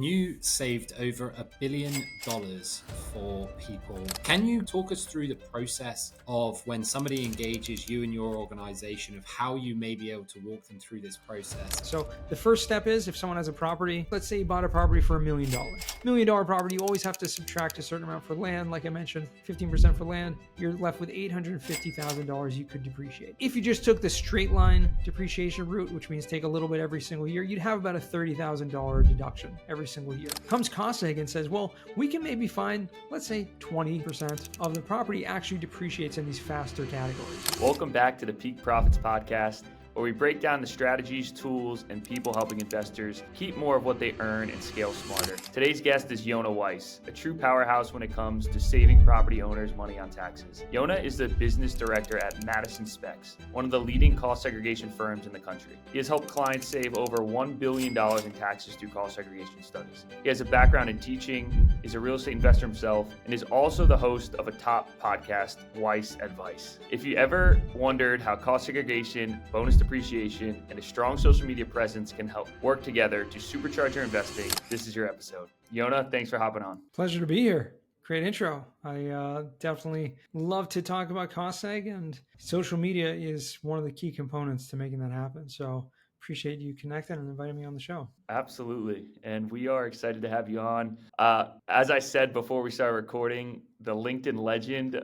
You saved over $1 billion for people. Can you talk us through the process of when somebody engages you and your organization, of how you may be able to walk them through this process? So the first step is if someone has a property, let's say you bought a property for $1 million. $1 million property, you always have to subtract a certain amount for land. Like I mentioned, 15% for land, you're left with $850,000 you could depreciate. If you just took the straight line depreciation route, which means take a little bit every single year, you'd have about a $30,000 deduction every single year. Comes cost seg and says, well, we can maybe find, let's say 20% of the property actually depreciates in these faster categories. Welcome back to the Peak Profits Podcast, where we break down the strategies, tools, and people helping investors keep more of what they earn and scale smarter. Today's guest is Yonah Weiss, a true powerhouse when it comes to saving property owners money on taxes. Yonah is the business director at Madison SPECS, one of the leading cost segregation firms in the country. He has helped clients save over $1 billion in taxes through cost segregation studies. He has a background in teaching, is a real estate investor himself, and is also the host of a top podcast, Weiss Advice. If you ever wondered how cost segregation, bonus depreciation, and a strong social media presence can help work together to supercharge your investing, this is your episode. Yonah, thanks for hopping on. Pleasure to be here. Great intro. I definitely love to talk about cost seg, and social media is one of the key components to making that happen. So appreciate you connecting and inviting me on the show. Absolutely. And we are excited to have you on. As I said before we started recording, the LinkedIn legend,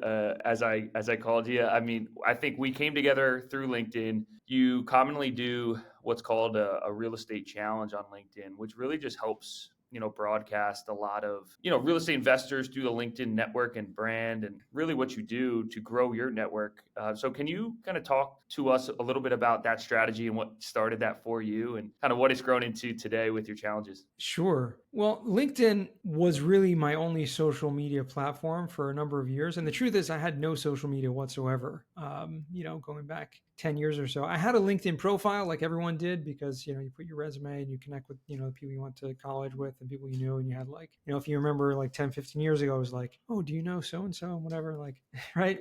as I called you, I mean, I think we came together through LinkedIn. You commonly do what's called a real estate challenge on LinkedIn, which really just helps broadcast a lot of, real estate investors through the LinkedIn network and brand, and really what you do to grow your network. So can you kind of talk to us a little bit about that strategy and what started that for you, and kind of what it's grown into today with your challenges? Sure. Well, LinkedIn was really my only social media platform for a number of years. And the truth is I had no social media whatsoever, going back 10 years or so. I had a LinkedIn profile like everyone did because, you put your resume and you connect with, the people you went to college with and people you knew. And you had like, if you remember like 10, 15 years ago, it was like, oh, do you know so-and-so and whatever, like, right?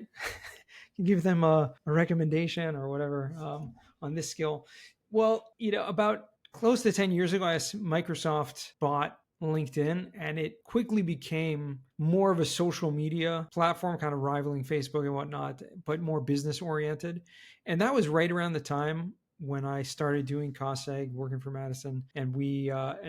You give them a recommendation or whatever on this skill. Well, about close to 10 years ago, Microsoft bought LinkedIn, and it quickly became more of a social media platform, kind of rivaling Facebook and whatnot, but more business oriented. And that was right around the time when I started doing cost seg, working for Madison, and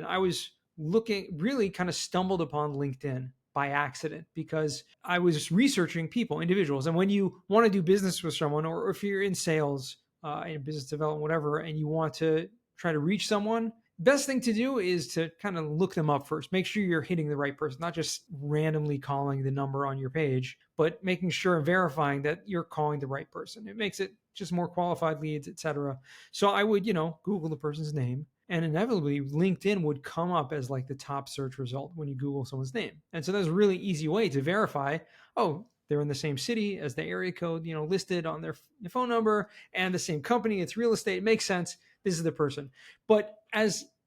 I was really kind of stumbled upon LinkedIn by accident because I was researching people, individuals. And when you want to do business with someone, or if you're in sales, in business development, whatever, and you want to try to reach someone, best thing to do is to kind of look them up first. Make sure you're hitting the right person, not just randomly calling the number on your page, but making sure and verifying that you're calling the right person. It makes it just more qualified leads, etc. So I would, Google the person's name, and inevitably LinkedIn would come up as like the top search result when you Google someone's name. And so that's a really easy way to verify, oh, they're in the same city as the area code, listed on their phone number, and the same company, it's real estate. It makes sense. This is the person. But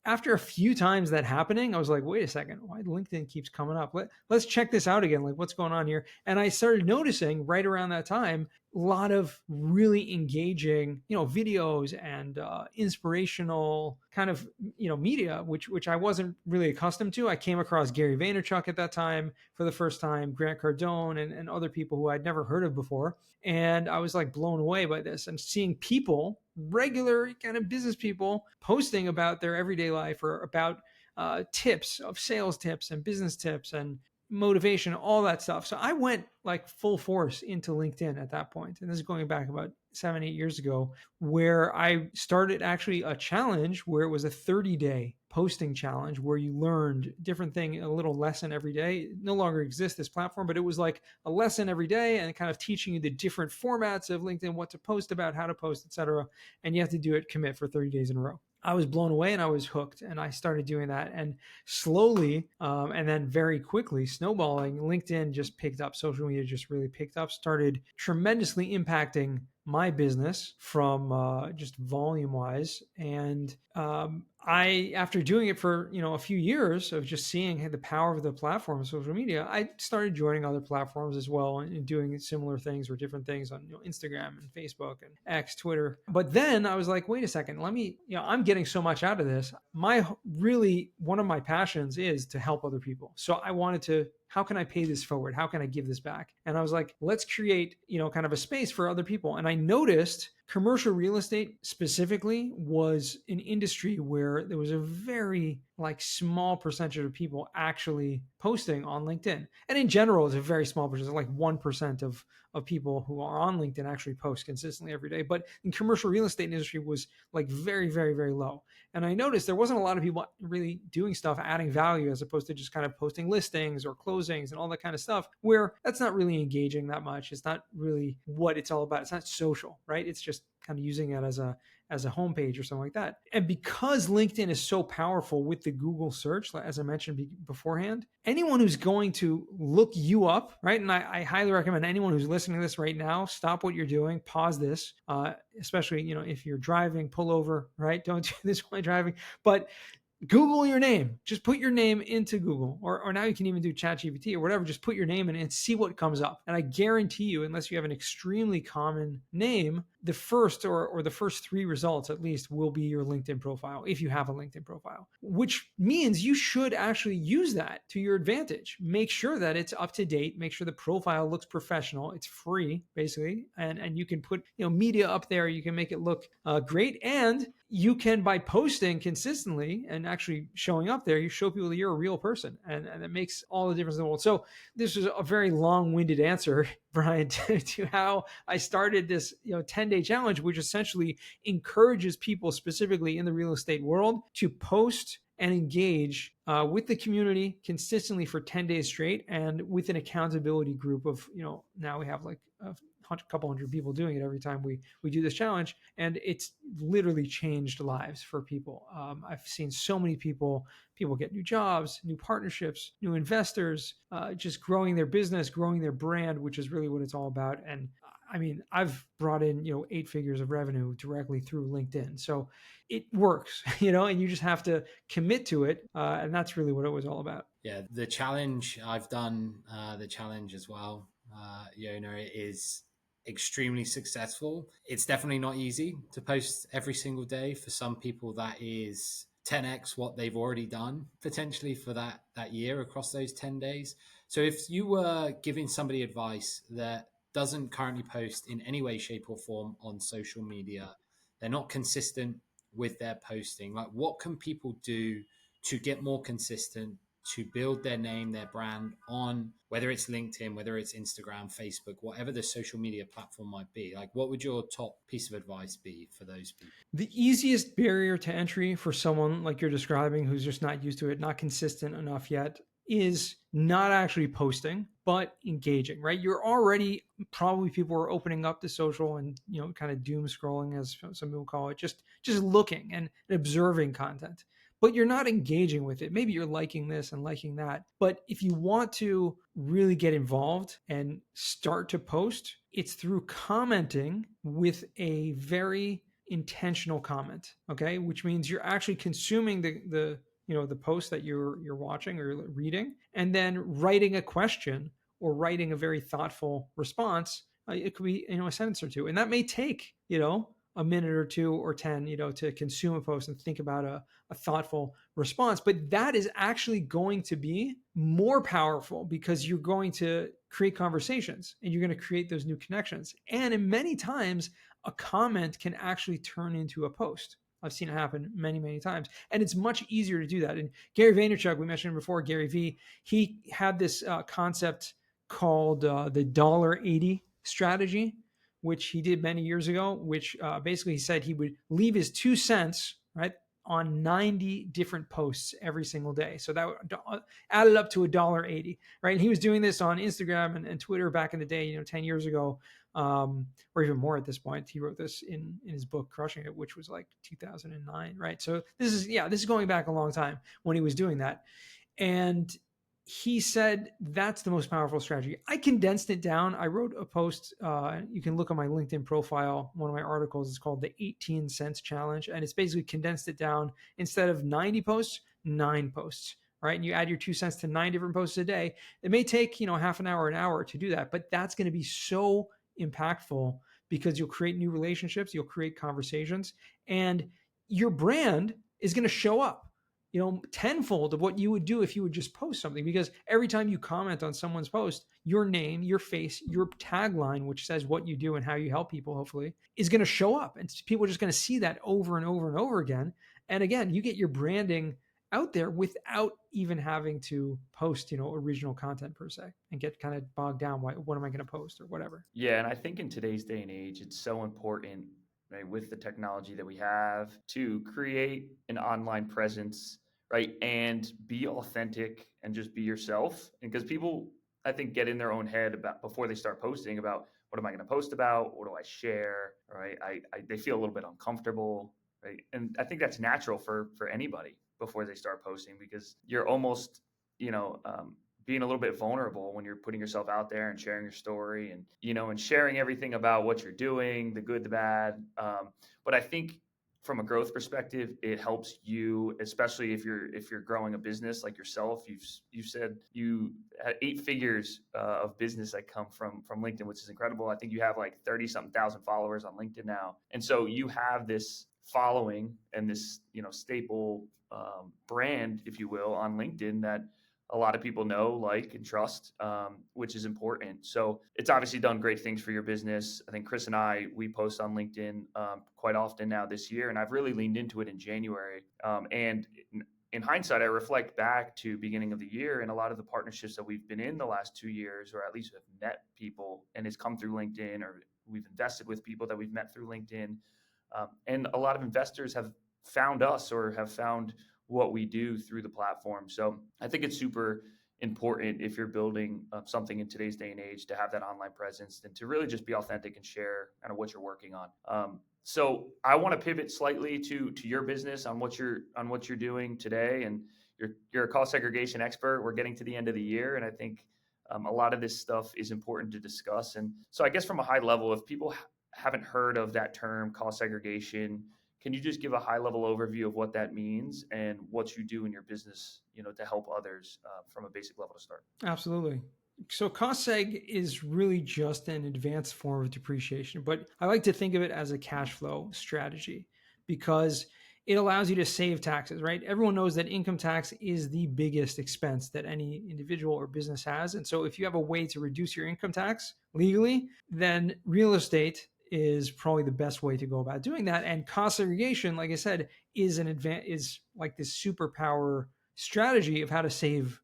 after a few times that happening, I was like, wait a second, why LinkedIn keeps coming up? Let's check this out again. Like, what's going on here? And I started noticing right around that time, a lot of really engaging, videos and inspirational kind of, media, which I wasn't really accustomed to. I came across Gary Vaynerchuk at that time for the first time, Grant Cardone, and other people who I'd never heard of before. And I was like blown away by this, and seeing people, regular kind of business people, posting about their everyday life or about tips of sales tips and business tips and motivation, all that stuff. So I went like full force into LinkedIn at that point. And this is going back about 7-8 years ago, where I started actually a challenge where it was a 30-day posting challenge where you learned different thing, a little lesson every day. It no longer exists, this platform, but it was like a lesson every day and kind of teaching you the different formats of LinkedIn, what to post about, how to post, etc. And you have to do it, commit for 30 days in a row. I was blown away and I was hooked, and I started doing that, and slowly and then very quickly snowballing, LinkedIn just picked up. Social media just really picked up, started tremendously impacting my business from just volume wise. And after doing it for, a few years of just seeing the power of the platform of social media, I started joining other platforms as well and doing similar things or different things on Instagram and Facebook and X, Twitter. But then I was like, wait a second, I'm getting so much out of this. One of my passions is to help other people. So I wanted to, how can I pay this forward? How can I give this back? And I was like, let's create, kind of a space for other people. And I noticed commercial real estate specifically was an industry where there was a very small percentage of people actually posting on LinkedIn. And in general, it's a very small percentage, like 1% of people who are on LinkedIn actually post consistently every day. But in commercial real estate industry was very, very, very low. And I noticed there wasn't a lot of people really doing stuff, adding value, as opposed to just kind of posting listings or closings and all that kind of stuff, where that's not really engaging that much. It's not really what it's all about. It's not social, right? It's just kind of using it as a homepage or something like that. And because LinkedIn is so powerful with the Google search, as I mentioned beforehand, anyone who's going to look you up, right? And I highly recommend anyone who's listening to this right now, stop what you're doing, pause this, especially, if you're driving, pull over, right? Don't do this while driving, but Google your name. Just put your name into Google, or now you can even do ChatGPT or whatever. Just put your name in and see what comes up. And I guarantee you, unless you have an extremely common name, the first or the first 3 results at least will be your LinkedIn profile, if you have a LinkedIn profile, which means you should actually use that to your advantage. Make sure that it's up to date. Make sure the profile looks professional. It's free, basically, and you can put media up there. You can make it look great, and you can, by posting consistently and actually showing up there, you show people that you're a real person, and it makes all the difference in the world. So this is a very long-winded answer, Bryan, to how I started this 10-day challenge, which essentially encourages people specifically in the real estate world to post and engage with the community consistently for 10 days straight, and with an accountability group of, now we have like a couple hundred people doing it every time we do this challenge, and it's literally changed lives for people. I've seen so many people get new jobs, new partnerships, new investors, just growing their business, growing their brand, which is really what it's all about. And I mean, I've brought in 8 figures of revenue directly through LinkedIn, so it works, and you just have to commit to it, and that's really what it was all about. Yeah, the challenge, I've done the challenge as well. Yonah, is extremely successful. It's definitely not easy to post every single day. For some people, that is 10x what they've already done potentially for that year across those 10 days. So if you were giving somebody advice that doesn't currently post in any way, shape, or form on social media, they're not consistent with their posting, like what can people do to get more consistent, to build their name, their brand on, whether it's LinkedIn, whether it's Instagram, Facebook, whatever the social media platform might be? Like, what would your top piece of advice be for those people? The easiest barrier to entry for someone like you're describing, who's just not used to it, not consistent enough yet, is not actually posting, but engaging, right? You're already, probably people are opening up to social and, kind of doom scrolling, as some people call it, just looking and observing content, but you're not engaging with it. Maybe you're liking this and liking that. But if you want to really get involved and start to post, it's through commenting with a very intentional comment, okay? Which means you're actually consuming the post that you're watching or reading, and then writing a question or writing a very thoughtful response. It could be, a sentence or two, and that may take, a minute or 2 or 10, to consume a post and think about a thoughtful response. But that is actually going to be more powerful because you're going to create conversations and you're going to create those new connections. And in many times, a comment can actually turn into a post. I've seen it happen many, many times. And it's much easier to do that. And Gary Vaynerchuk, we mentioned him before, Gary V, he had this concept called the $80 strategy, which he did many years ago, which basically he said he would leave his 2 cents, right, on 90 different posts every single day. So that added up to $1.80, right? And he was doing this on Instagram and Twitter back in the day, 10 years ago, or even more at this point. He wrote this in his book, Crushing It, which was like 2009, right? So this is going back a long time when he was doing that. And he said that's the most powerful strategy. I condensed it down. I wrote a post. You can look on my LinkedIn profile. One of my articles is called the 18 cents challenge. And it's basically condensed it down. Instead of 90 posts, 9 posts, right? And you add your 2 cents to 9 different posts a day. It may take, half an hour to do that, but that's going to be so impactful because you'll create new relationships, you'll create conversations, and your brand is going to show up tenfold of what you would do if you would just post something, because every time you comment on someone's post, your name, your face, your tagline, which says what you do and how you help people, hopefully, is going to show up. And people are just going to see that over and over and over again. And again, you get your branding out there without even having to post, original content per se, and get kind of bogged down. What am I going to post or whatever? Yeah. And I think in today's day and age, it's so important, right, with the technology that we have, to create an online presence, right, and be authentic and just be yourself. And because people, I think, get in their own head about before they start posting about what am I going to post about, what do I share, right? They feel a little bit uncomfortable, right? And I think that's natural for anybody before they start posting, because you're almost, being a little bit vulnerable when you're putting yourself out there and sharing your story, and and sharing everything about what you're doing, the good, the bad. But I think from a growth perspective, it helps you, especially if you're growing a business like yourself. You've said you had 8 figures of business that come from LinkedIn, which is incredible. I think you have like 30 something thousand followers on LinkedIn now, and so you have this following and this staple brand, if you will, on LinkedIn that a lot of people know, like, and trust, which is important. So it's obviously done great things for your business. I think Chris and I, we post on LinkedIn quite often now this year, and I've really leaned into it in January. And in hindsight, I reflect back to beginning of the year and a lot of the partnerships that we've been in the last 2 years, or at least have met people, and it's come through LinkedIn, or we've invested with people that we've met through LinkedIn. And a lot of investors have found us or have found what we do through the platform. So I think it's super important, if you're building something in today's day and age, to have that online presence and to really just be authentic and share kind of what you're working on. So I want to pivot slightly to your business, on what you're doing today. And you're a cost segregation expert. We're getting to the end of the year, and I think a lot of this stuff is important to discuss. And so I guess from a high level, if people haven't heard of that term, cost segregation, can you just give a high-level overview of what that means and what you do in your business, to help others from a basic level to start? Absolutely. So cost seg is really just an advanced form of depreciation, but I like to think of it as a cash flow strategy because it allows you to save taxes, right? Everyone knows that income tax is the biggest expense that any individual or business has. And so if you have a way to reduce your income tax legally, then real estate is probably the best way to go about doing that. And cost segregation, like I said, is like this superpower strategy of how to save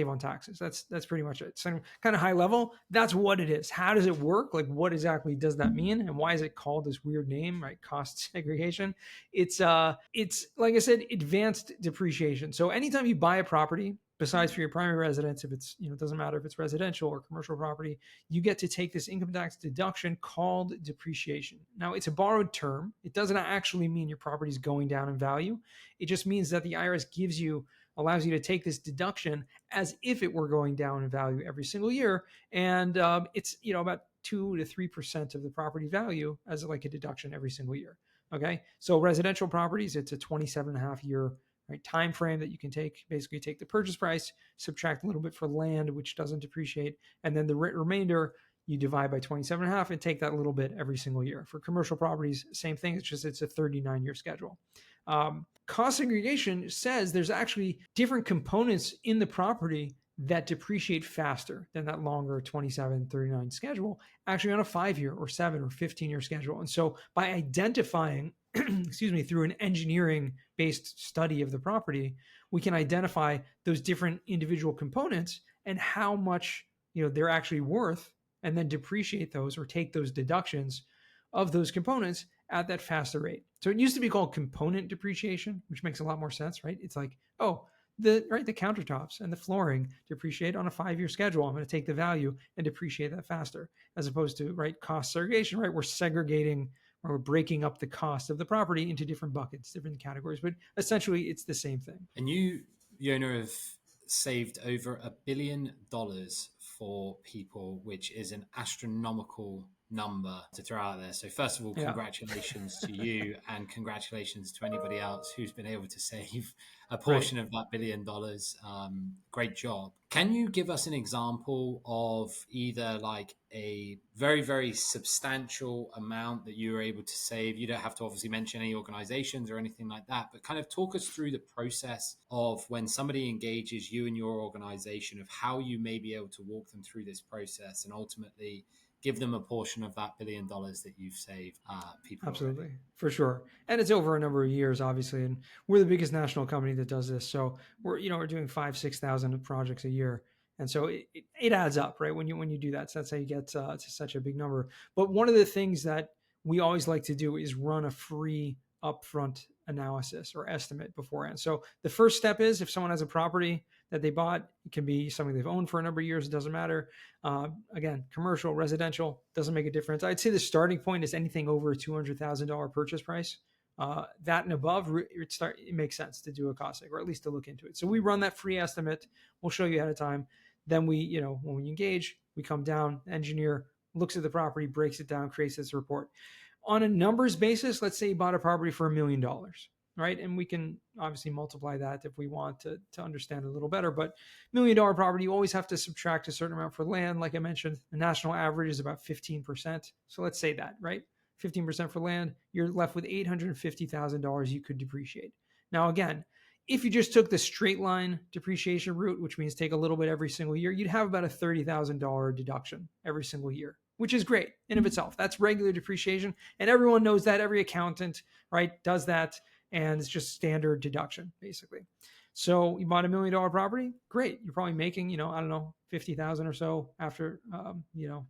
on taxes. That's pretty much it. So kind of high level, that's what it is. How does it work? Like, what exactly does that mean? And why is it called this weird name, right? Cost segregation. It's like I said, advanced depreciation. So anytime you buy a property, besides for your primary residence, if it's, it doesn't matter if it's residential or commercial property, you get to take this income tax deduction called depreciation. Now, it's a borrowed term. It doesn't actually mean your property is going down in value. It just means that the IRS allows you to take this deduction as if it were going down in value every single year. And it's, about 2 to 3% of the property value as like a deduction every single year. Okay. So residential properties, it's a 27.5 year time frame that you can basically take the purchase price, subtract a little bit for land, which doesn't depreciate, and then the remainder you divide by 27.5 and take that little bit every single year. For commercial properties, same thing. It's a 39-year schedule. Cost segregation says there's actually different components in the property that depreciate faster than that longer 27, 39 schedule, actually on a 5-year or 7 or 15-year schedule. And so by identifying, through an engineering-based study of the property, we can identify those different individual components and how much they're actually worth, and then depreciate those or take those deductions of those components at that faster rate. So it used to be called component depreciation, which makes a lot more sense, right? It's like, the countertops and the flooring depreciate on a 5-year schedule. I'm going to take the value and depreciate that faster, as opposed to cost segregation, right? We're segregating, or we're breaking up the cost of the property into different buckets, different categories, but essentially it's the same thing. And you, Yonah, have saved over $1 billion for people, which is an astronomical number to throw out there. So first of all, Yeah. congratulations to you, and congratulations to anybody else who's been able to save a Right. portion of that $1 billion. Great job. Can you give us an example of either like a very, very substantial amount that you were able to save? You don't have to obviously mention any organizations or anything like that, but kind of talk us through the process of when somebody engages you and your organization, of how you may be able to walk them through this process and ultimately give them a portion of that $1 billion that you've saved people Absolutely, already. for sure. And it's over a number of years, obviously. And we're the biggest national company that does this. So we're doing 5,000-6,000 projects a year. And so it adds up, right? When you do that, so that's how you get to such a big number. But one of the things that we always like to do is run a free upfront analysis or estimate beforehand. So the first step is, if someone has a property that they bought, it can be something they've owned for a number of years, it doesn't matter. Again, commercial, residential, doesn't make a difference. I'd say the starting point is anything over a $200,000 purchase price. That and above, it makes sense to do a cost seg, or at least to look into it. So we run that free estimate. We'll show you ahead of time. Then when we engage, we come down, engineer looks at the property, breaks it down, creates this report. On a numbers basis, let's say you bought a property for $1 million, right? And we can obviously multiply that if we want to understand it a little better. But $1 million property, you always have to subtract a certain amount for land. Like I mentioned, the national average is about 15%. So let's say that, right? 15% for land, you're left with $850,000 you could depreciate. Now, again, if you just took the straight line depreciation route, which means take a little bit every single year, you'd have about a $30,000 deduction every single year, which is great in of itself. That's regular depreciation. And everyone knows that. Every accountant, right, does that. And it's just standard deduction, basically. So you bought $1 million property, great. You're probably making, I don't know, 50,000 or so after,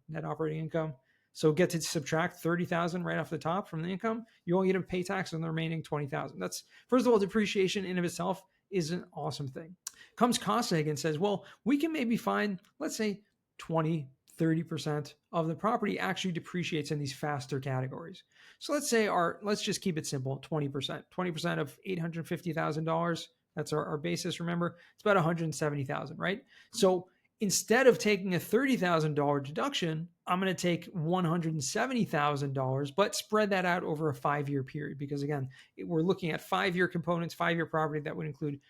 net operating income. So get to subtract 30,000 right off the top from the income. You only get to pay tax on the remaining 20,000. That's, first of all, depreciation in of itself is an awesome thing. Comes cost seg and says, well, we can maybe find, let's say 20-30% of the property actually depreciates in these faster categories. So let's say let's just keep it simple, 20%. 20% of $850,000, that's our basis, remember? It's about $170,000, right? So instead of taking a $30,000 deduction, I'm going to take $170,000, but spread that out over a 5-year period. Because again, we're looking at 5-year components, 5-year property that would include,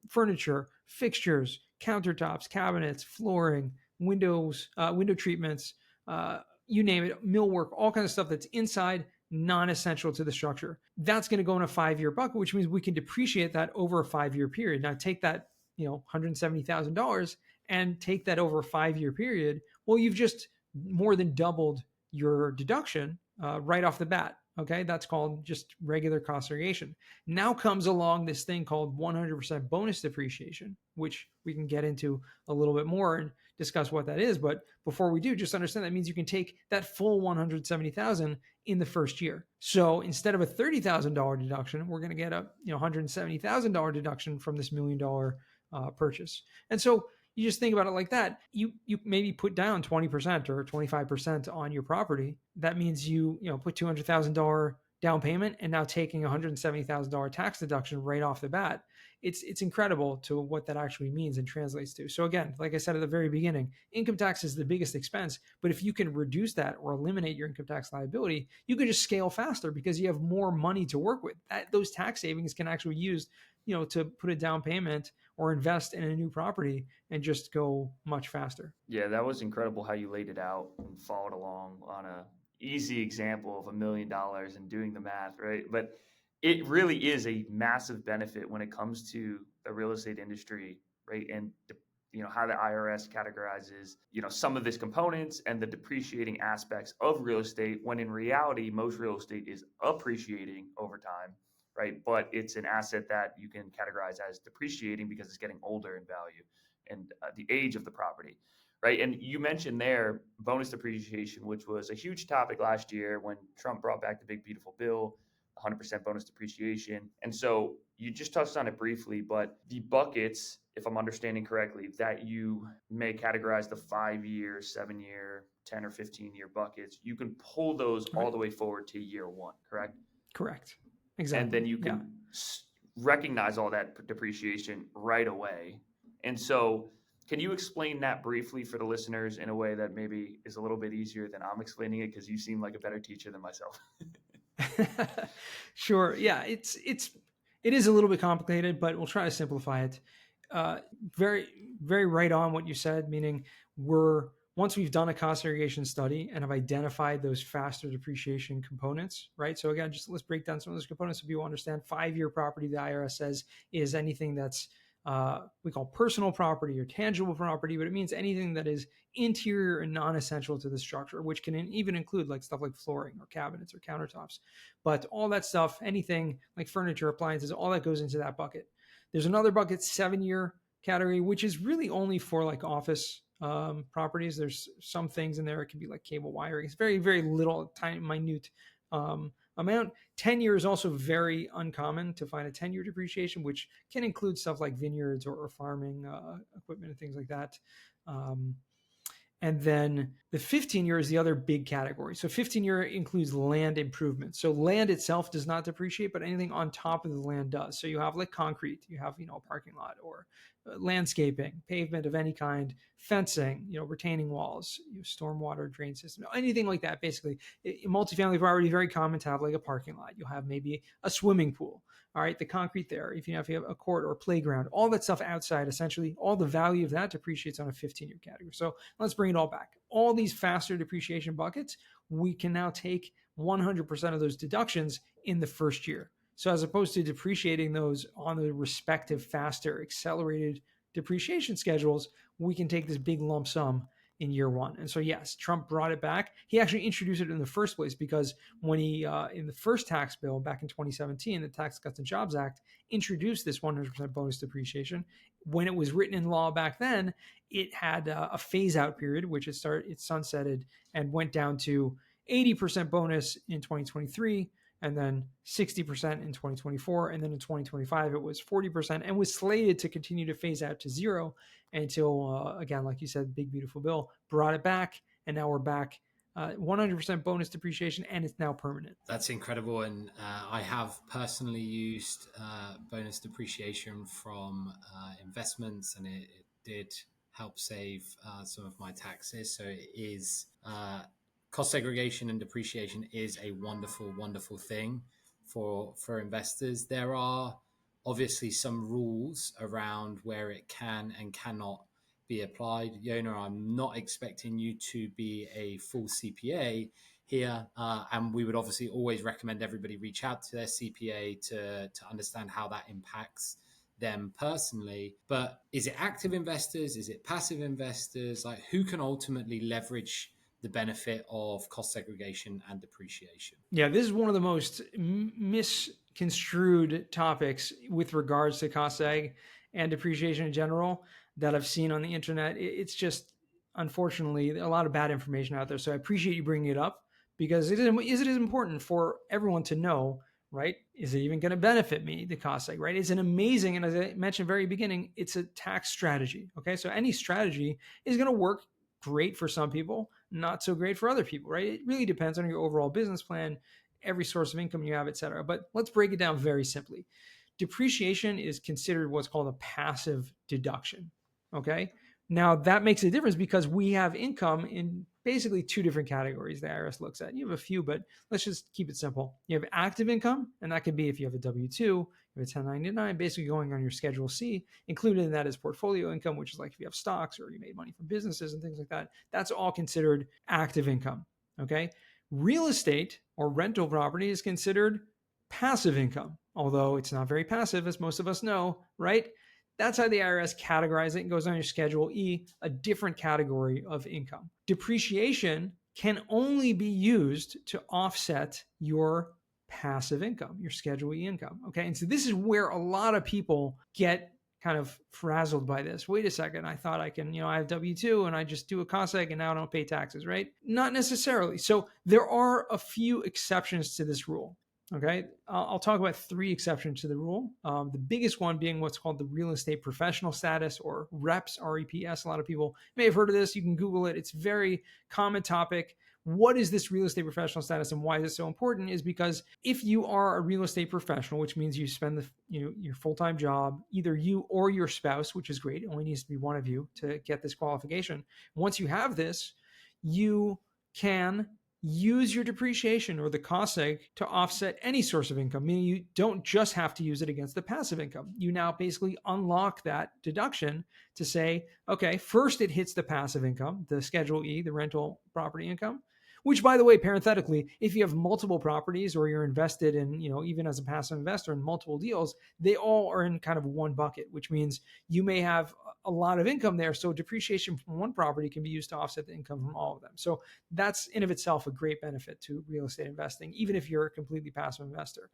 furniture, fixtures, countertops, cabinets, flooring, windows, window treatments, you name it, millwork, all kinds of stuff that's inside, non-essential to the structure. That's going to go in a 5-year bucket, which means we can depreciate that over a 5-year period. Now take that, $170,000 and take that over a 5-year period. Well, you've just more than doubled your deduction right off the bat. Okay, that's called just regular cost segregation. Now comes along this thing called 100% bonus depreciation, which we can get into a little bit more and discuss what that is. But before we do, just understand that means you can take that full 170,000 in the first year. So instead of a $30,000 deduction, we're going to get a $170,000 deduction from this $1 million purchase. And so you just think about it like that. You maybe put down 20% or 25% on your property. That means you put $200,000 down payment and now taking $170,000 tax deduction right off the bat. It's incredible to what that actually means and translates to. So again, like I said at the very beginning, income tax is the biggest expense. But if you can reduce that or eliminate your income tax liability, you can just scale faster because you have more money to work with. Those tax savings can actually be used to put a down payment or invest in a new property and just go much faster. Yeah, that was incredible how you laid it out and followed along on a easy example of $1 million and doing the math, right? But it really is a massive benefit when it comes to the real estate industry, right? And how the IRS categorizes, some of these components and the depreciating aspects of real estate, when in reality, most real estate is appreciating over time, right? But it's an asset that you can categorize as depreciating because it's getting older in value and the age of the property, right? And you mentioned there bonus depreciation, which was a huge topic last year when Trump brought back the big, beautiful bill, 100% bonus depreciation. And so you just touched on it briefly, but the buckets, if I'm understanding correctly, that you may categorize the 5-year, 7-year, 10 or 15-year buckets, you can pull those all the way forward to year one, correct? Correct. Exactly. And then you can recognize all that depreciation right away And so can you explain that briefly for the listeners in a way that maybe is a little bit easier than I'm explaining it? Because you seem like a better teacher than myself. Sure. Yeah, it is a little bit complicated, but we'll try to simplify it. Very, very right on what you said, meaning once we've done a cost segregation study and have identified those faster depreciation components, right? So again, just let's break down some of those components so people understand. 5-year property, the IRS says, is anything that's we call personal property or tangible property, but it means anything that is interior and non-essential to the structure, which can even include like stuff like flooring or cabinets or countertops. But all that stuff, anything like furniture, appliances, all that goes into that bucket. There's another bucket, 7-year category, which is really only for like office properties. There's some things in there. It can be like cable wiring. It's very, very little, tiny, minute amount. 10 years is also very uncommon to find a 10-year depreciation, which can include stuff like vineyards or farming equipment and things like that. And then the 15-year is the other big category. So 15-year includes land improvements. So land itself does not depreciate, but anything on top of the land does. So you have like concrete, you have, a parking lot or landscaping, pavement of any kind, fencing, retaining walls, stormwater drain system, anything like that. Basically, in multifamily property, very common to have like a parking lot. You'll have maybe a swimming pool. All right, the concrete there, if you have a court or a playground, all that stuff outside, essentially, all the value of that depreciates on a 15-year category. So let's bring it all back. All these faster depreciation buckets, we can now take 100% of those deductions in the first year. So as opposed to depreciating those on the respective faster accelerated depreciation schedules, we can take this big lump sum in year one. And so, yes, Trump brought it back. He actually introduced it in the first place because when he, in the first tax bill back in 2017, the Tax Cuts and Jobs Act introduced this 100% bonus depreciation. When it was written in law back then, it had a phase out period, which it sunsetted and went down to 80% bonus in 2023, and then 60% in 2024. And then in 2025, it was 40% and was slated to continue to phase out to zero until, again, like you said, Big Beautiful Bill brought it back. And now we're back 100% bonus depreciation, and it's now permanent. That's incredible. And I have personally used bonus depreciation from investments, and it did help save some of my taxes. So it is cost segregation and depreciation is a wonderful, wonderful thing for investors. There are obviously some rules around where it can and cannot be applied. Yonah, I'm not expecting you to be a full CPA here, and we would obviously always recommend everybody reach out to their CPA to understand how that impacts them personally. But is it active investors? Is it passive investors? Like, who can ultimately leverage the benefit of cost segregation and depreciation? Yeah, this is one of the most misconstrued topics with regards to cost seg and depreciation in general that I've seen on the internet. It's just, unfortunately, a lot of bad information out there. So I appreciate you bringing it up because it is important for everyone to know, right? Is it even going to benefit me, the cost seg, right? It's an amazing, and as I mentioned very beginning, it's a tax strategy. Okay, so any strategy is going to work great for some people, not so great for other people, right? It really depends on your overall business plan, every source of income you have, et cetera. But let's break it down very simply. Depreciation is considered what's called a passive deduction. Okay. Now that makes a difference because we have income in basically two different categories the IRS looks at. You have a few, but let's just keep it simple. You have active income, and that could be if you have a W-2, you have a 1099, basically going on your Schedule C. Included in that is portfolio income, which is like if you have stocks or you made money from businesses and things like that. That's all considered active income. Okay. Real estate or rental property is considered passive income, although it's not very passive, as most of us know, right? That's how the IRS categorizes it and goes on your Schedule E, a different category of income. Depreciation can only be used to offset your passive income, your Schedule E income. Okay. And so this is where a lot of people get kind of frazzled by this. Wait a second. I thought I can, I have W-2 and I just do a cost seg and now I don't pay taxes, right? Not necessarily. So there are a few exceptions to this rule. Okay, I'll talk about 3 exceptions to the rule. The biggest one being what's called the real estate professional status, or REPS, REPS. A lot of people may have heard of this. You can Google it. It's a very common topic what is this real estate professional status and why is it so important is because if you are a real estate professional, which means you spend your full-time job, either you or your spouse, which is great, it only needs to be one of you to get this qualification. Once you have this, you can use your depreciation or the cost seg to offset any source of income, meaning you don't just have to use it against the passive income. You now basically unlock that deduction to say, okay, first it hits the passive income, the Schedule E, the rental property income, which, by the way, parenthetically, if you have multiple properties or you're invested in, even as a passive investor in multiple deals, they all are in kind of one bucket, which means you may have a lot of income there. So depreciation from one property can be used to offset the income from all of them. So that's in of itself a great benefit to real estate investing, even if you're a completely passive investor.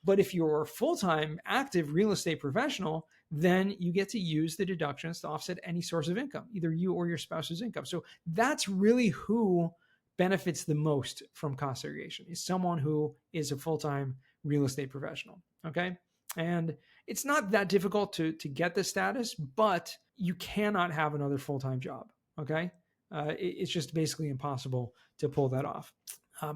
But if you're a full-time active real estate professional, then you get to use the deductions to offset any source of income, either you or your spouse's income. So that's really who benefits the most from cost segregation, is someone who is a full-time real estate professional. Okay. And it's not that difficult to get the status, but you cannot have another full-time job. Okay. It's just basically impossible to pull that off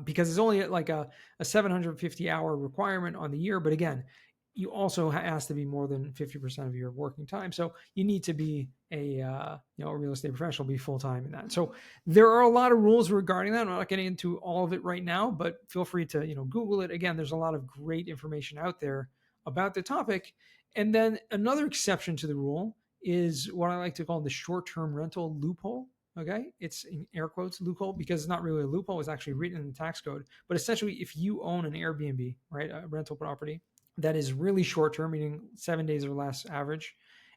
because it's only like a 750 hour requirement on the year. But again, you also has to be more than 50% of your working time. So you need to be a real estate professional, be full-time in that. So there are a lot of rules regarding that. I'm not getting into all of it right now, but feel free to, Google it. Again, there's a lot of great information out there about the topic. And then another exception to the rule is what I like to call the short-term rental loophole. Okay. It's in air quotes loophole because it's not really a loophole. It's actually written in the tax code. But essentially, if you own an Airbnb, right, a rental property that is really short-term, meaning 7 days or less average,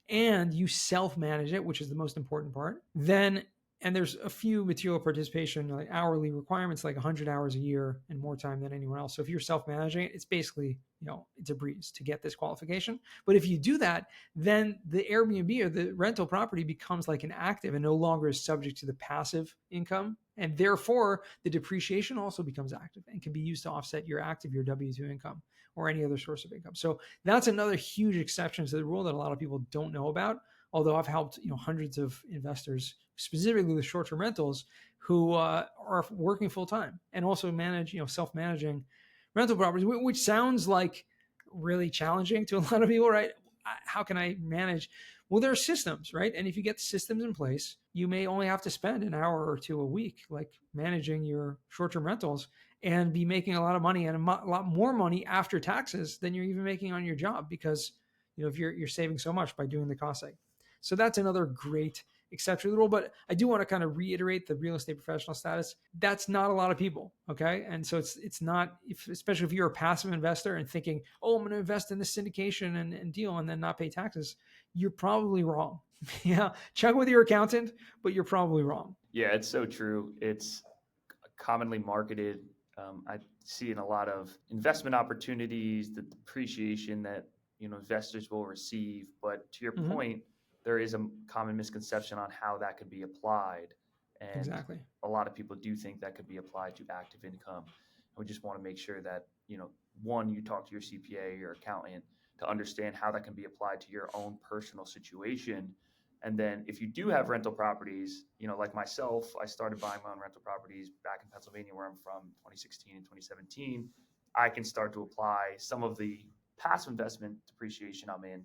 and you self-manage it, which is the most important part, then, and there's a few material participation, like hourly requirements, like 100 hours a year and more time than anyone else. So if you're self-managing it, it's basically, it's a breeze to get this qualification. But if you do that, then the Airbnb or the rental property becomes like an active and no longer is subject to the passive income. And therefore, the depreciation also becomes active and can be used to offset your W-2 income or any other source of income. So that's another huge exception to the rule that a lot of people don't know about. Although I've helped hundreds of investors, specifically with short-term rentals, who are working full-time and also manage, self-managing rental properties, which sounds like really challenging to a lot of people, right? How can I manage? Well, there are systems, right? And if you get systems in place, you may only have to spend an hour or two a week, like managing your short-term rentals, and be making a lot of money and a lot more money after taxes than you're even making on your job because, if you're saving so much by doing the cost seg. So that's another great exception to the rule. But I do want to kind of reiterate the real estate professional status. That's not a lot of people. Okay. And so it's not, especially if you're a passive investor and thinking, oh, I'm going to invest in this syndication and deal and then not pay taxes, you're probably wrong. Yeah. Check with your accountant, but you're probably wrong. Yeah, it's so true. It's commonly marketed. I see in a lot of investment opportunities, the depreciation that, investors will receive. But to your point, there is a common misconception on how that could be applied. And exactly. A lot of people do think that could be applied to active income. And we just want to make sure that, one, you talk to your CPA, your accountant, to understand how that can be applied to your own personal situation. And then if you do have rental properties, like myself, I started buying my own rental properties back in Pennsylvania, where I'm from, 2016 and 2017. I can start to apply some of the passive investment depreciation I'm in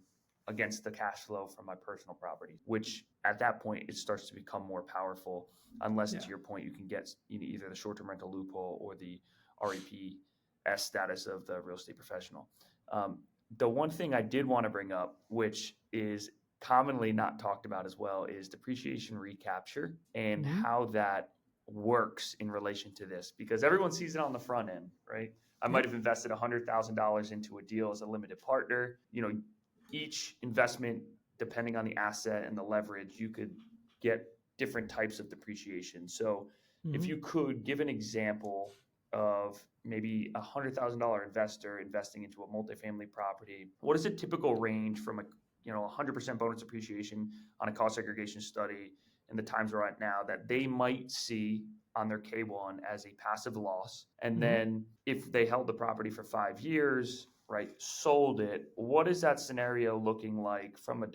against the cash flow from my personal property, which at that point, it starts to become more powerful, unless to your point, you can get either the short-term rental loophole or the REPS status of the real estate professional. The one thing I did want to bring up, which is commonly not talked about as well, is depreciation recapture and how that works in relation to this, because everyone sees it on the front end, right? I might have invested $100,000 into a deal as a limited partner. Each investment, depending on the asset and the leverage, you could get different types of depreciation. So if you could give an example of maybe a $100,000 investor investing into a multifamily property, what is a typical range from a 100% bonus depreciation on a cost segregation study in the times we're at now that they might see on their K1 as a passive loss? And then if they held the property for 5 years, right, sold it, what is that scenario looking like from a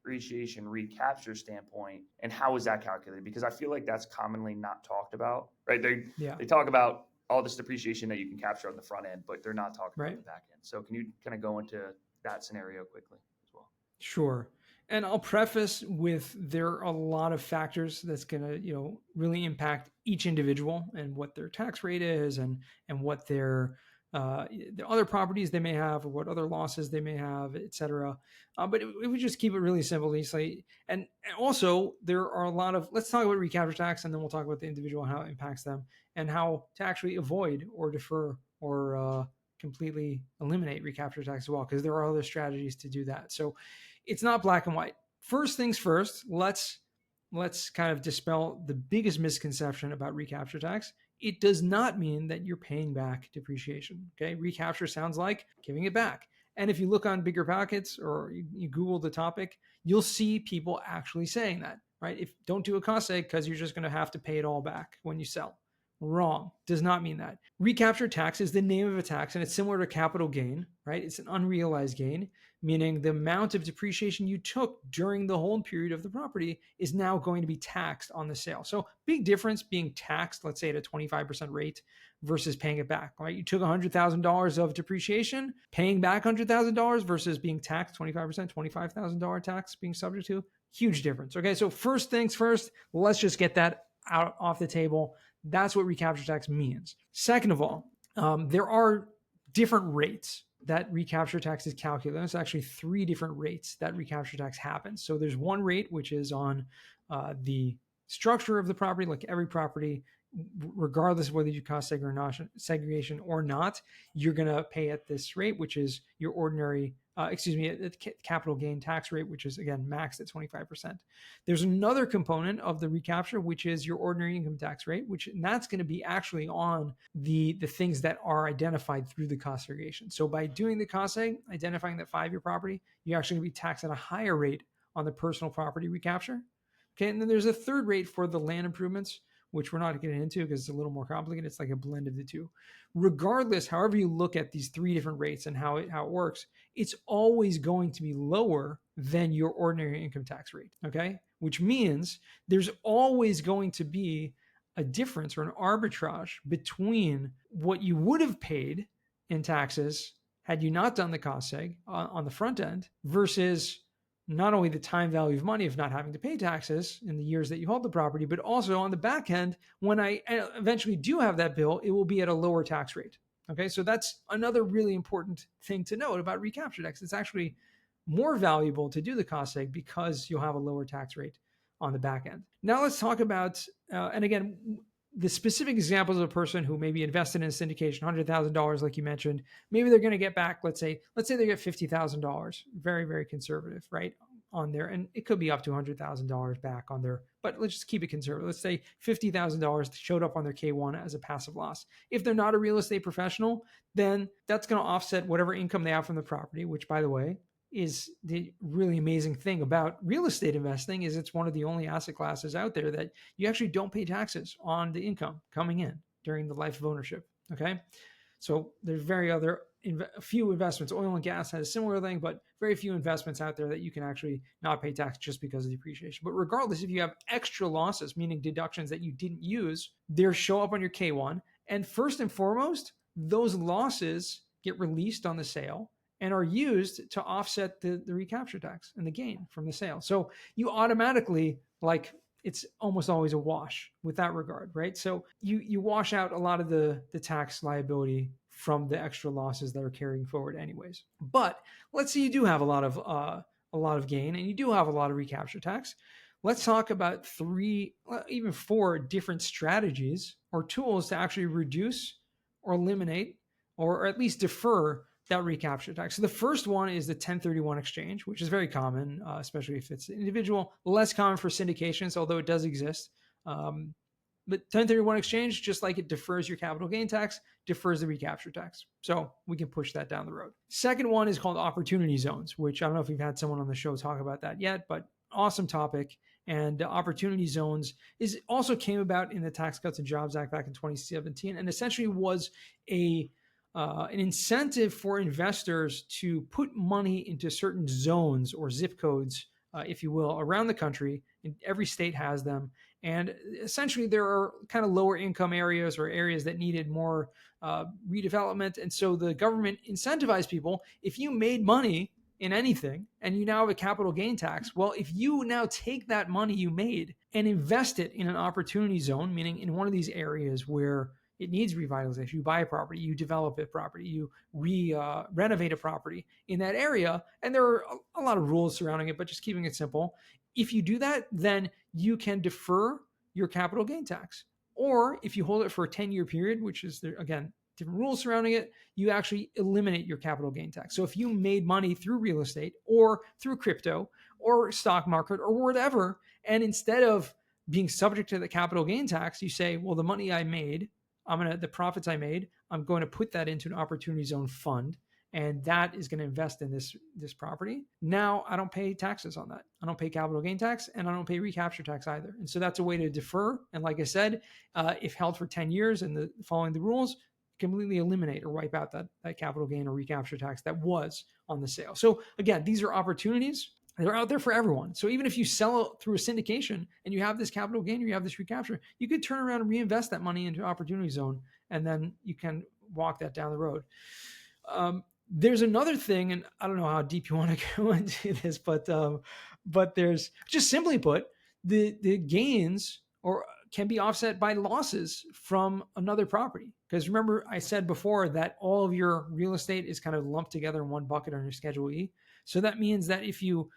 depreciation recapture standpoint, and how is that calculated? Because I feel like that's commonly not talked about, right? They talk about all this depreciation that you can capture on the front end, but they're not talking about the back end. So can you kind of go into that scenario quickly as well? Sure. And I'll preface with there are a lot of factors that's going to, really impact each individual and what their tax rate is and what their the other properties they may have or what other losses they may have, et cetera. But it would just keep it really simple. And also there are a lot of, let's talk about recapture tax and then we'll talk about the individual and how it impacts them and how to actually avoid or defer or completely eliminate recapture tax as well, because there are other strategies to do that. So it's not black and white. First things first, let's kind of dispel the biggest misconception about recapture tax. It does not mean that you're paying back depreciation. Okay, recapture sounds like giving it back. And if you look on Bigger Pockets or you Google the topic, you'll see people actually saying that, right? If don't do a cost seg because you're just going to have to pay it all back when you sell. Wrong. Does not mean that. Recapture tax is the name of a tax, and it's similar to capital gain, right? It's an unrealized gain, meaning the amount of depreciation you took during the hold period of the property is now going to be taxed on the sale. So big difference being taxed, let's say at a 25% rate versus paying it back, right? You took $100,000 of depreciation, paying back $100,000 versus being taxed 25%, $25,000 tax being subject to, huge difference. Okay, so first things first, let's just get that out off the table. That's what recapture tax means. Second of all, there are different rates that recapture tax is calculated. There's actually 3 different rates that recapture tax happens. So there's one rate, which is on the structure of the property, like every property, regardless of whether you cost segregation or not, you're going to pay at this rate, which is your ordinary, capital gain tax rate, which is again maxed at 25%. There's another component of the recapture, which is your ordinary income tax rate, and that's going to be actually on the things that are identified through the cost segregation. So by doing the cost seg, identifying that 5-year property, you're actually going to be taxed at a higher rate on the personal property recapture. Okay, and then there's a third rate for the land improvements, which we're not getting into because it's a little more complicated. It's like a blend of the two. Regardless, however you look at these 3 different rates and how it works, it's always going to be lower than your ordinary income tax rate, okay? Which means there's always going to be a difference or an arbitrage between what you would have paid in taxes had you not done the cost seg on the front end versus not only the time value of money of not having to pay taxes in the years that you hold the property, but also on the back end, when I eventually do have that bill, it will be at a lower tax rate. Okay, so that's another really important thing to note about recapture tax. It's actually more valuable to do the cost seg because you'll have a lower tax rate on the back end. Now let's talk about, and again, the specific examples of a person who maybe invested in a syndication, $100,000, like you mentioned, maybe they're going to get back, let's say they get $50,000, very, very conservative, right, on there. And it could be up to $100,000 back on their, but let's just keep it conservative. Let's say $50,000 showed up on their K1 as a passive loss. If they're not a real estate professional, then that's going to offset whatever income they have from the property, which, by the way, is the really amazing thing about real estate investing is it's one of the only asset classes out there that you actually don't pay taxes on the income coming in during the life of ownership. Okay. So there's few investments. Oil and gas has a similar thing, but very few investments out there that you can actually not pay tax just because of depreciation. But regardless, if you have extra losses, meaning deductions that you didn't use, they show up on your K1. And first and foremost, those losses get released on the sale and are used to offset the recapture tax and the gain from the sale. So you automatically, like, it's almost always a wash with that regard, right? So you wash out a lot of the tax liability from the extra losses that are carrying forward anyways. But let's say you do have a lot of gain and you do have a lot of recapture tax. Let's talk about 3, even 4 different strategies or tools to actually reduce or eliminate or at least defer that recapture tax. So the first one is the 1031 exchange, which is very common, especially if it's individual, less common for syndications, although it does exist. But 1031 exchange, just like it defers your capital gain tax, defers the recapture tax. So we can push that down the road. Second one is called opportunity zones, which I don't know if you've had someone on the show talk about that yet, but awesome topic. And opportunity zones also came about in the Tax Cuts and Jobs Act back in 2017, and essentially was an incentive for investors to put money into certain zones or zip codes if you will, around the country. And every state has them. And essentially, there are kind of lower income areas or areas that needed more redevelopment. And so the government incentivized people. If you made money in anything and you now have a capital gain tax, well, if you now take that money you made and invest it in an opportunity zone, meaning in one of these areas where it needs revitalization, you buy a property, you develop a property, you renovate a property in that area, and there are a lot of rules surrounding it, but just keeping it simple. If you do that, then you can defer your capital gain tax. Or if you hold it for a 10-year period, which is, again, different rules surrounding it, you actually eliminate your capital gain tax. So if you made money through real estate or through crypto or stock market or whatever, and instead of being subject to the capital gain tax, you say, well, the money I made, the profits I made, I'm going to put that into an opportunity zone fund, and that is going to invest in this property. Now I don't pay taxes on that. I don't pay capital gain tax, and I don't pay recapture tax either. And so that's a way to defer. And like I said, if held for 10 years and following the rules, completely eliminate or wipe out that capital gain or recapture tax that was on the sale. So again, these are opportunities. They're out there for everyone. So even if you sell it through a syndication and you have this capital gain or you have this recapture, you could turn around and reinvest that money into opportunity zone, and then you can walk that down the road. There's another thing, and I don't know how deep you want to go into this, but there's, just simply put, the gains can be offset by losses from another property. Because remember, I said before that all of your real estate is kind of lumped together in one bucket on your Schedule E. So that means that if you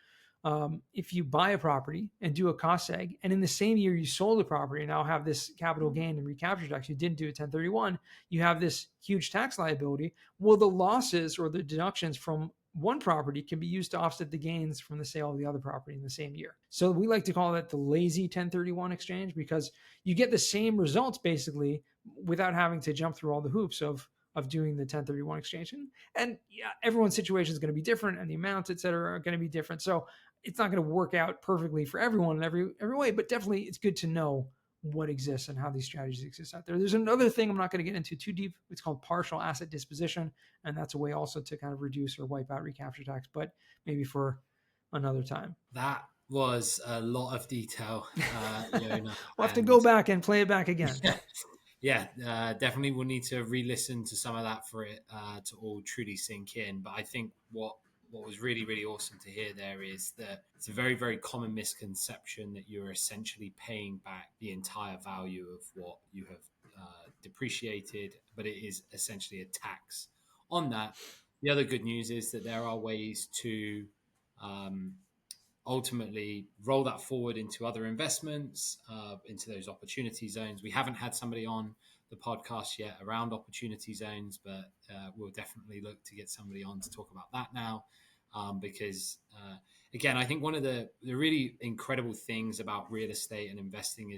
buy a property and do a cost seg, and in the same year you sold the property and now have this capital gain and recapture tax, you didn't do a 1031, you have this huge tax liability. Well, the losses or the deductions from one property can be used to offset the gains from the sale of the other property in the same year. So we like to call that the lazy 1031 exchange, because you get the same results basically without having to jump through all the hoops of doing the 1031 exchange. And yeah, everyone's situation is going to be different, and the amounts, et cetera, are going to be different. So it's not going to work out perfectly for everyone in every way, but definitely it's good to know what exists and how these strategies exist out there. There's another thing I'm not going to get into too deep. It's called partial asset disposition, and that's a way also to kind of reduce or wipe out recapture tax, but maybe for another time. That was a lot of detail, Yonah. We'll have to go back and play it back again. Yeah, definitely we'll need to re-listen to some of that for it to all truly sink in. But I think what was really, really awesome to hear there is that it's a very, very common misconception that you're essentially paying back the entire value of what you have depreciated, but it is essentially a tax on that. The other good news is that there are ways to ultimately roll that forward into other investments, into those opportunity zones. We haven't had somebody on the podcast yet around opportunity zones, but we'll definitely look to get somebody on to talk about that now. Because again, I think one of the really incredible things about real estate and investing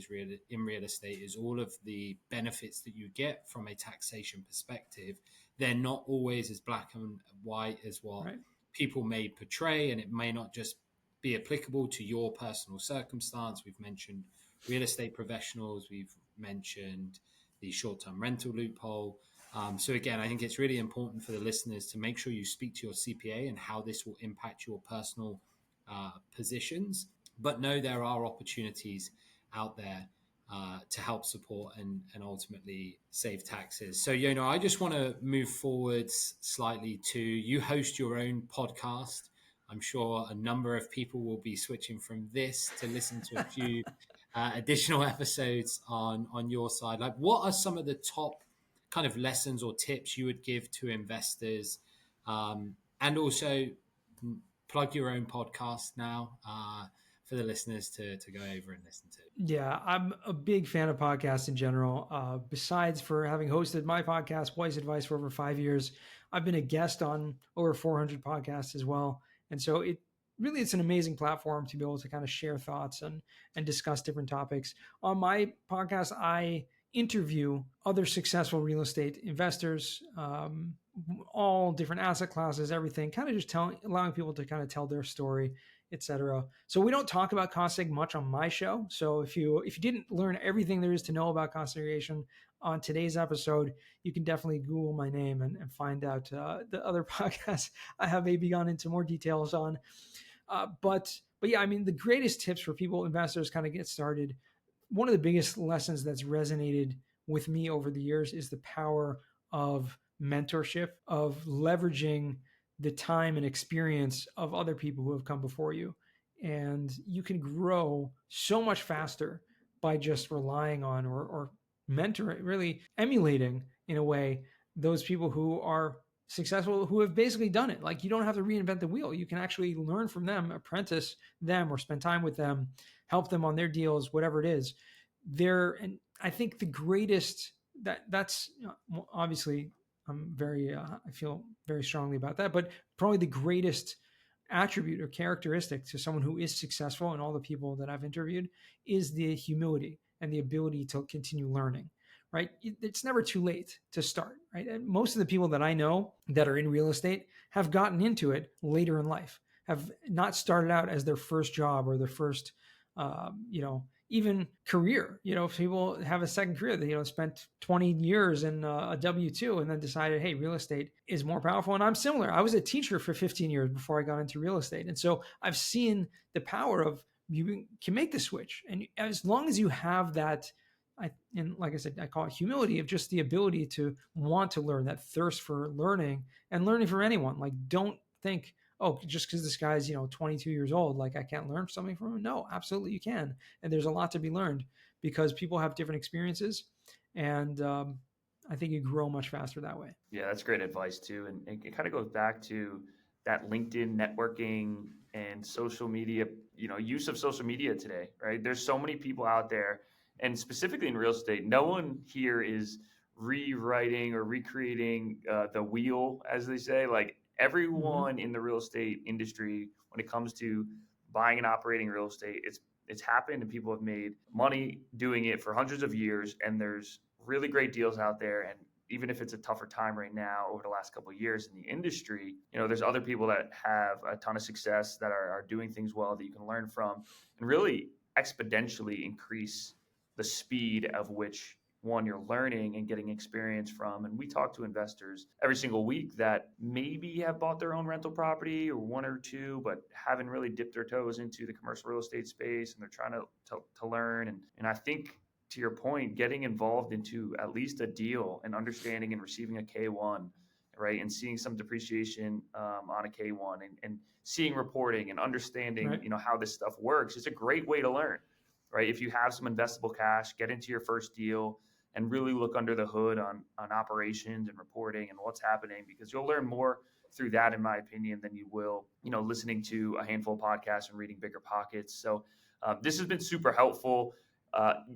in real estate is all of the benefits that you get from a taxation perspective. They're not always as black and white as what people may portray, and it may not just be applicable to your personal circumstance. We've mentioned real estate professionals. We've mentioned the short-term rental loophole. So again, I think it's really important for the listeners to make sure you speak to your CPA and how this will impact your personal positions. But know there are opportunities out there to help support and ultimately save taxes. So, Yonah, I just want to move forward slightly to, you host your own podcast. I'm sure a number of people will be switching from this to listen to a few additional episodes on your side. Like, what are some of the top kind of lessons or tips you would give to investors? And also plug your own podcast now for the listeners to go over and listen to. Yeah, I'm a big fan of podcasts in general. Besides for having hosted my podcast, Weiss Advice, for over 5 years, I've been a guest on over 400 podcasts as well. And so it's an amazing platform to be able to kind of share thoughts and discuss different topics. On my podcast, I interview other successful real estate investors, all different asset classes, everything, kind of just allowing people to kind of tell their story, etc. So we don't talk about cost seg much on my show. So if you didn't learn everything there is to know about cost segregation on today's episode, you can definitely Google my name and find out the other podcasts I have maybe gone into more details on. But But yeah, I mean, the greatest tips for people, investors, kind of get started. One of the biggest lessons that's resonated with me over the years is the power of mentorship, of leveraging the time and experience of other people who have come before you. And you can grow so much faster by just relying on or mentoring, really emulating in a way those people who are successful, who have basically done it. Like, you don't have to reinvent the wheel. You can actually learn from them, apprentice them, or spend time with them, help them on their deals, whatever it is. And I think the greatest that's obviously I feel very strongly about that, but probably the greatest attribute or characteristic to someone who is successful, and all the people that I've interviewed, is the humility and the ability to continue learning. Right? It's never too late to start. Right? And most of the people that I know that are in real estate have gotten into it later in life, have not started out as their first job or their first, even career. If people have a second career, they, spent 20 years in a W-2 and then decided, hey, real estate is more powerful. And I'm similar. I was a teacher for 15 years before I got into real estate. And so I've seen the power of, you can make the switch. And as long as you have that, and like I said, I call it humility, of just the ability to want to learn, that thirst for learning, and learning from anyone. Like, don't think, oh, just because this guy's 22 years old, like, I can't learn something from him. No, absolutely you can. And there's a lot to be learned, because people have different experiences, and I think you grow much faster that way. Yeah, that's great advice too. And it kind of goes back to that LinkedIn networking and social media, use of social media today, right? There's so many people out there, and specifically in real estate, no one here is rewriting or recreating the wheel, as they say. Like, everyone in the real estate industry, when it comes to buying and operating real estate, it's happened, and people have made money doing it for hundreds of years. And there's really great deals out there. And even if it's a tougher time right now over the last couple of years in the industry, there's other people that have a ton of success that are doing things well that you can learn from, and really exponentially increase the speed of which, one, you're learning and getting experience from. And we talk to investors every single week that maybe have bought their own rental property, or one or two, but haven't really dipped their toes into the commercial real estate space, and they're trying to learn. And I think, to your point, getting involved into at least a deal and understanding and receiving a K1, right, and seeing some depreciation on a K1, and seeing reporting and understanding, Right. How this stuff works, is a great way to learn. Right? If you have some investable cash, get into your first deal and really look under the hood on operations and reporting and what's happening, because you'll learn more through that, in my opinion, than you will, listening to a handful of podcasts and reading Bigger Pockets. So this has been super helpful.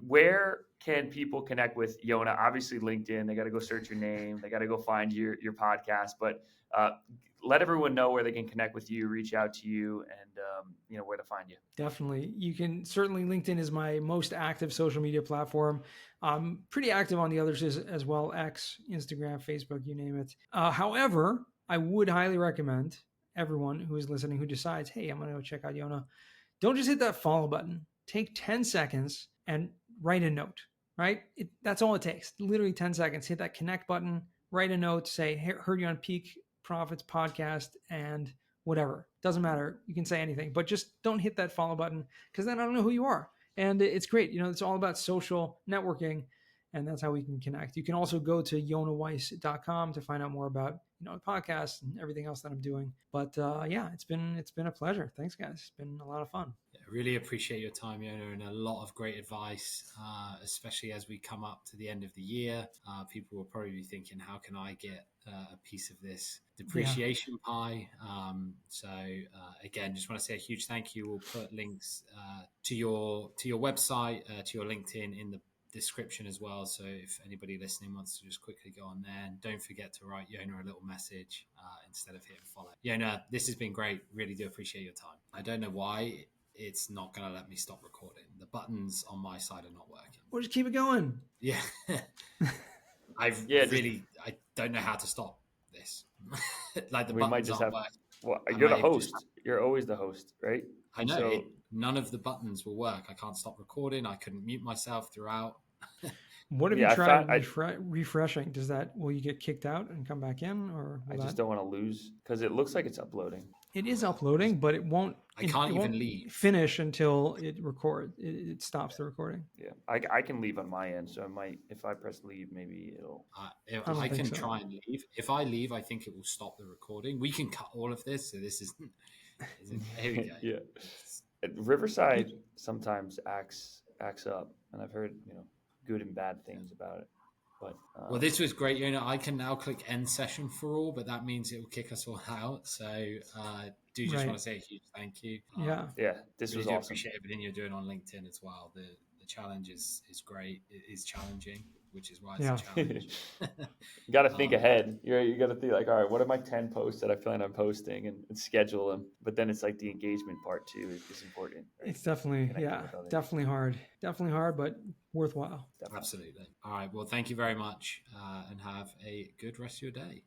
Where can people connect with Yonah? Obviously LinkedIn, they got to go search your name. They got to go find your podcast, but let everyone know where they can connect with you, reach out to you, and where to find you. Definitely. You can certainly, LinkedIn is my most active social media platform. I'm pretty active on the others as well, X, Instagram, Facebook, you name it. However, I would highly recommend everyone who is listening, who decides, hey, I'm going to go check out Yonah, don't just hit that follow button. Take 10 seconds and write a note, right? That's all it takes. Literally 10 seconds. Hit that connect button, write a note, say, hey, heard you on Peak Profits podcast, and whatever. Doesn't matter. You can say anything, but just don't hit that follow button, because then I don't know who you are. And it's great. It's all about social networking, and that's how we can connect. You can also go to yonahweiss.com to find out more about the podcast and everything else that I'm doing. But yeah, it's been a pleasure. Thanks, guys. It's been a lot of fun. Yeah, really appreciate your time, Yonah, and a lot of great advice, especially as we come up to the end of the year. People will probably be thinking, how can I get a piece of this depreciation pie? Again, just want to say a huge thank you. We'll put links to your website, to your LinkedIn in the description as well. So if anybody listening wants to just quickly go on there, and don't forget to write Yonah a little message instead of hitting follow. Yonah, this has been great. Really do appreciate your time. I don't know why it's not going to let me stop recording. The buttons on my side are not working. We'll just keep it going. Yeah. I don't know how to stop this. Like, the we buttons might just have. working. Well, you're the host. You're always the host, right? I know. None of the buttons will work. I can't stop recording. I couldn't mute myself throughout. What if you try refreshing? Will you get kicked out and come back in, or I just don't want to lose, because it looks like it's uploading. It is uploading, but it won't. I can't it even won't leave. finish until it records. It stops the recording. Yeah, I can leave on my end, so I might, if I press leave, maybe it'll. don't I think can so. try and leave. If I leave, I think it will stop the recording. We can cut all of this, so this isn't. Here we go. Yeah, Riverside sometimes acts up, and I've heard good and bad things about it. But Well, this was great. I can now click end session for all, but that means it will kick us all out. So do just Right. want to say a huge thank you. Yeah. This really was do awesome. appreciate everything you're doing on LinkedIn as well. The challenge is great. It is challenging, which is why it's a challenge. You got to think ahead. You got to think like, all right, what are my 10 posts that I plan on posting and schedule them? But then it's like the engagement part too is important. Right? It's definitely, definitely hard. Definitely hard, but worthwhile. Absolutely. All right. Well, thank you very much and have a good rest of your day.